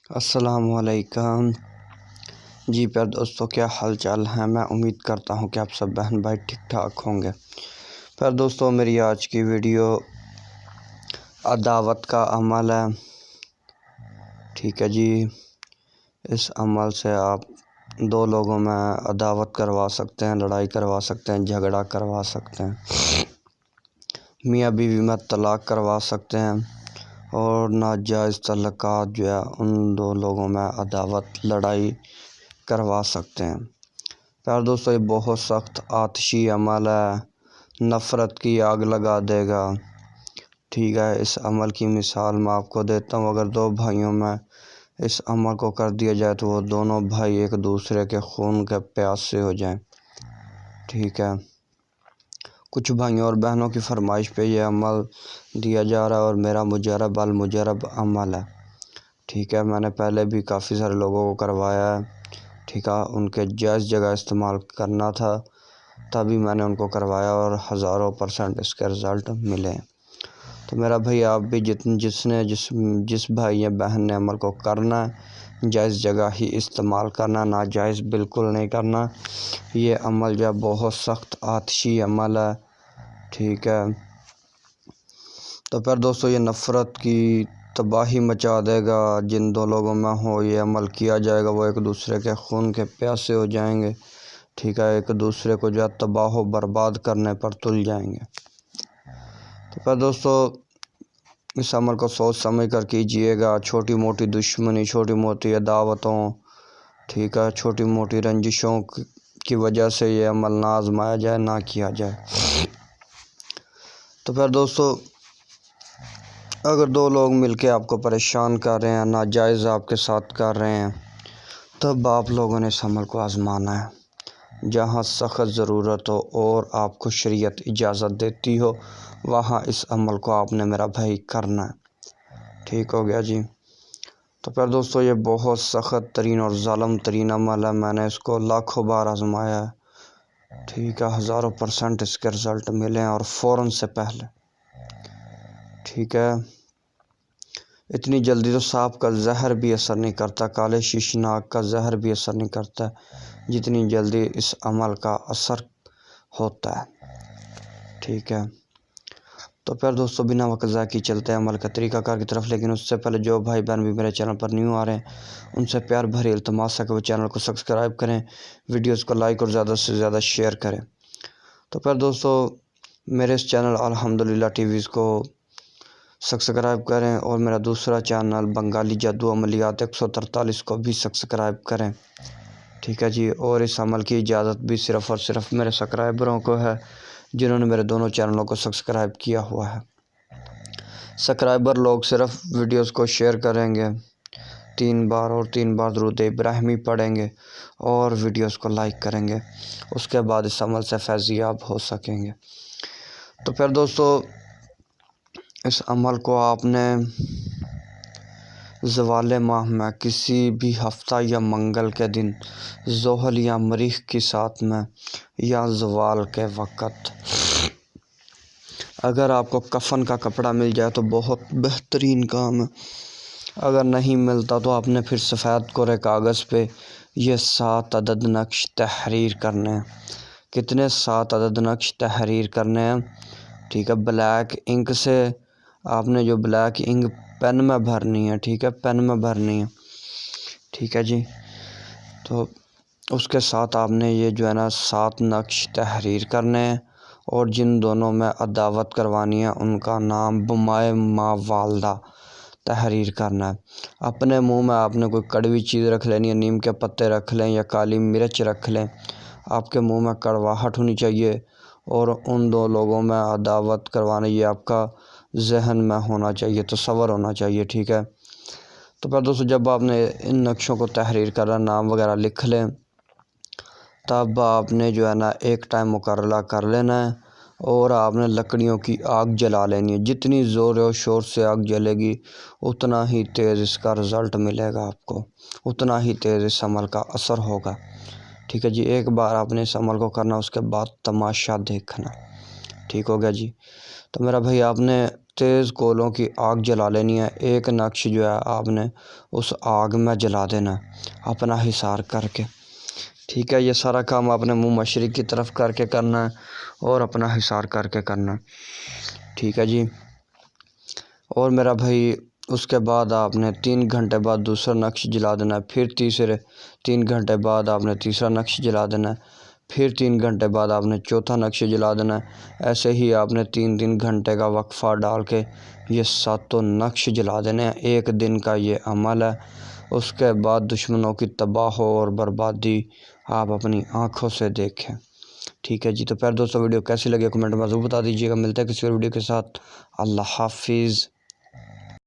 السلام علیکم جی پیار دوستوں، کیا حال چال ہے؟ میں امید کرتا ہوں کہ آپ سب بہن بھائی ٹھیک ٹھاک ہوں گے۔ پیار دوستوں، میری آج کی ویڈیو عداوت کا عمل ہے، ٹھیک ہے جی۔ اس عمل سے آپ دو لوگوں میں عداوت کروا سکتے ہیں، لڑائی کروا سکتے ہیں، جھگڑا کروا سکتے ہیں، میاں بیوی میں طلاق کروا سکتے ہیں، اور ناجائز تعلقات جو ہے ان دو لوگوں میں عداوت لڑائی کروا سکتے ہیں۔ پیار دوستو، یہ بہت سخت آتشی عمل ہے، نفرت کی آگ لگا دے گا، ٹھیک ہے۔ اس عمل کی مثال میں آپ کو دیتا ہوں۔ اگر دو بھائیوں میں اس عمل کو کر دیا جائے تو وہ دونوں بھائی ایک دوسرے کے خون کے پیاسے ہو جائیں، ٹھیک ہے۔ کچھ بھائیوں اور بہنوں کی فرمائش پہ یہ عمل دیا جا رہا ہے، اور میرا مجرب المجرب عمل ہے، ٹھیک ہے۔ میں نے پہلے بھی کافی سارے لوگوں کو کروایا ہے، ٹھیک ہے۔ ان کے جائز جگہ استعمال کرنا تھا، تبھی میں نے ان کو کروایا، اور ہزاروں % اس کے رزلٹ ملے۔ تو میرا بھائی، آپ بھی جس بھائی یا بہن نے عمل کو کرنا ہے، جائز جگہ ہی استعمال کرنا، ناجائز بالکل نہیں کرنا۔ یہ عمل جو ہے بہت سخت آتشی عمل ہے، ٹھیک ہے۔ تو پھر دوستو، یہ نفرت کی تباہی مچا دے گا۔ جن دو لوگوں میں ہو یہ عمل کیا جائے گا، وہ ایک دوسرے کے خون کے پیاسے ہو جائیں گے، ٹھیک ہے۔ ایک دوسرے کو جو ہے تباہ و برباد کرنے پر تل جائیں گے۔ تو پھر دوستو، اس عمل کو سوچ سمجھ کر کیجئے گا۔ چھوٹی موٹی دشمنی، چھوٹی موٹی عداوتوں، ٹھیک ہے، چھوٹی موٹی رنجشوں کی وجہ سے یہ عمل نہ آزمایا جائے، نہ کیا جائے۔ تو پھر دوستو، اگر دو لوگ مل کے آپ کو پریشان کر رہے ہیں، ناجائز آپ کے ساتھ کر رہے ہیں، تب آپ لوگوں نے اس عمل کو آزمانا ہے۔ جہاں سخت ضرورت ہو اور آپ کو شریعت اجازت دیتی ہو، وہاں اس عمل کو آپ نے میرا بھائی کرنا ہے، ٹھیک ہو گیا جی۔ تو پھر دوستو، یہ بہت سخت ترین اور ظالم ترین عمل ہے۔ میں نے اس کو لاکھوں بار آزمایا ہے، ٹھیک ہے۔ ہزاروں % اس کے رزلٹ ملے ہیں، اور فوراً سے پہلے، ٹھیک ہے۔ اتنی جلدی تو سانپ کا زہر بھی اثر نہیں کرتا، کالے شیشناگ کا زہر بھی اثر نہیں کرتا جتنی جلدی اس عمل کا اثر ہوتا ہے، ٹھیک ہے۔ تو پھر دوستو، بنا وقت ضائع کیے چلتے ہیں عمل کا طریقہ کار کی طرف، لیکن اس سے پہلے جو بھائی بہن بھی میرے چینل پر نیو آ رہے ہیں، ان سے پیار بھری التماس ہے کہ وہ چینل کو سبسکرائب کریں، ویڈیوز کو لائک اور زیادہ سے زیادہ شیئر کریں۔ تو پھر دوستو، میرے اس چینل الحمدللہ ٹی ویز کو سبسکرائب کریں، اور میرا دوسرا چینل بنگالی جادو عملیات 143 کو بھی سبسکرائب کریں، ٹھیک ہے جی۔ اور اس عمل کی اجازت بھی صرف اور صرف میرے سبسکرائبروں کو ہے، جنہوں نے میرے دونوں چینلوں کو سبسکرائب کیا ہوا ہے۔ سبسکرائبر لوگ صرف ویڈیوز کو شیئر کریں گے، 3 بار اور 3 بار درود ابراہیمی پڑھیں گے، اور ویڈیوز کو لائک کریں گے، اس کے بعد اس عمل سے فیضیاب ہو سکیں گے۔ تو پھر دوستو، اس عمل کو آپ نے زوال ماہ میں کسی بھی ہفتہ یا منگل کے دن، زحل یا مریخ کی ساتھ میں، یا زوال کے وقت، اگر آپ کو کفن کا کپڑا مل جائے تو بہت بہترین کام ہے۔ اگر نہیں ملتا تو آپ نے پھر سفید کورے کاغذ پہ یہ 7 عدد نقش تحریر کرنے ہیں۔ کتنے؟ 7 عدد نقش تحریر کرنے ہیں، ٹھیک ہے۔ بلیک انک سے آپ نے جو بلیک انک پین میں بھرنی ہے، ٹھیک ہے، پین میں بھرنی ہے، ٹھیک ہے جی۔ تو اس کے ساتھ آپ نے یہ جو ہے نا 7 نقش تحریر کرنے ہیں، اور جن دونوں میں عداوت کروانی ہے ان کا نام بمائے ماں والدہ تحریر کرنا ہے۔ اپنے منہ میں آپ نے کوئی کڑوی چیز رکھ لینی ہے، نیم کے پتے رکھ لیں یا کالی مرچ رکھ لیں، آپ کے منہ میں کڑواہٹ ہونی چاہیے، اور ان دو لوگوں میں عداوت کروانا یہ آپ کا ذہن میں ہونا چاہیے، تصور ہونا چاہیے، ٹھیک ہے۔ تو پھر دوستو، جب آپ نے ان نقشوں کو تحریر کرنا، نام وغیرہ لکھ لیں، تب آپ نے جو ہے نا ایک ٹائم مقررہ کر لینا ہے، اور آپ نے لکڑیوں کی آگ جلا لینی ہے۔ جتنی زور و شور سے آگ جلے گی، اتنا ہی تیز اس کا رزلٹ ملے گا آپ کو، اتنا ہی تیز اس عمل کا اثر ہوگا، ٹھیک ہے جی۔ ایک بار آپ نے اس عمل کو کرنا، اس کے بعد تماشا دیکھنا، ٹھیک ہو گیا جی۔ تو میرا بھائی، آپ نے تیز کولوں کی آگ جلا لینی ہے، ایک نقش جو ہے آپ نے اس آگ میں جلا دینا ہے اپنا حصار کر کے، ٹھیک ہے۔ یہ سارا کام آپ نے منہ مشرق کی طرف کر کے کرنا ہے اور اپنا حصار کر کے کرنا ہے، ٹھیک ہے جی۔ اور میرا بھائی اس کے بعد آپ نے 3 گھنٹے بعد دوسرا نقش جلا دینا ہے، پھر تیسرے 3 گھنٹے بعد آپ نے تیسرا نقش جلا دینا ہے، پھر 3 گھنٹے بعد آپ نے چوتھا نقش جلا دینا ہے۔ ایسے ہی آپ نے 3 گھنٹے کا وقفہ ڈال کے یہ 7 نقش جلا دینے ہیں، ایک دن کا یہ عمل ہے۔ اس کے بعد دشمنوں کی تباہ اور بربادی آپ اپنی آنکھوں سے دیکھیں، ٹھیک ہے جی۔ تو پھر دوستو ویڈیو کیسی لگی کمنٹ میں ضرور بتا دیجیے گا، ملتے ہیں کسی اور ویڈیو کے ساتھ، اللہ حافظ۔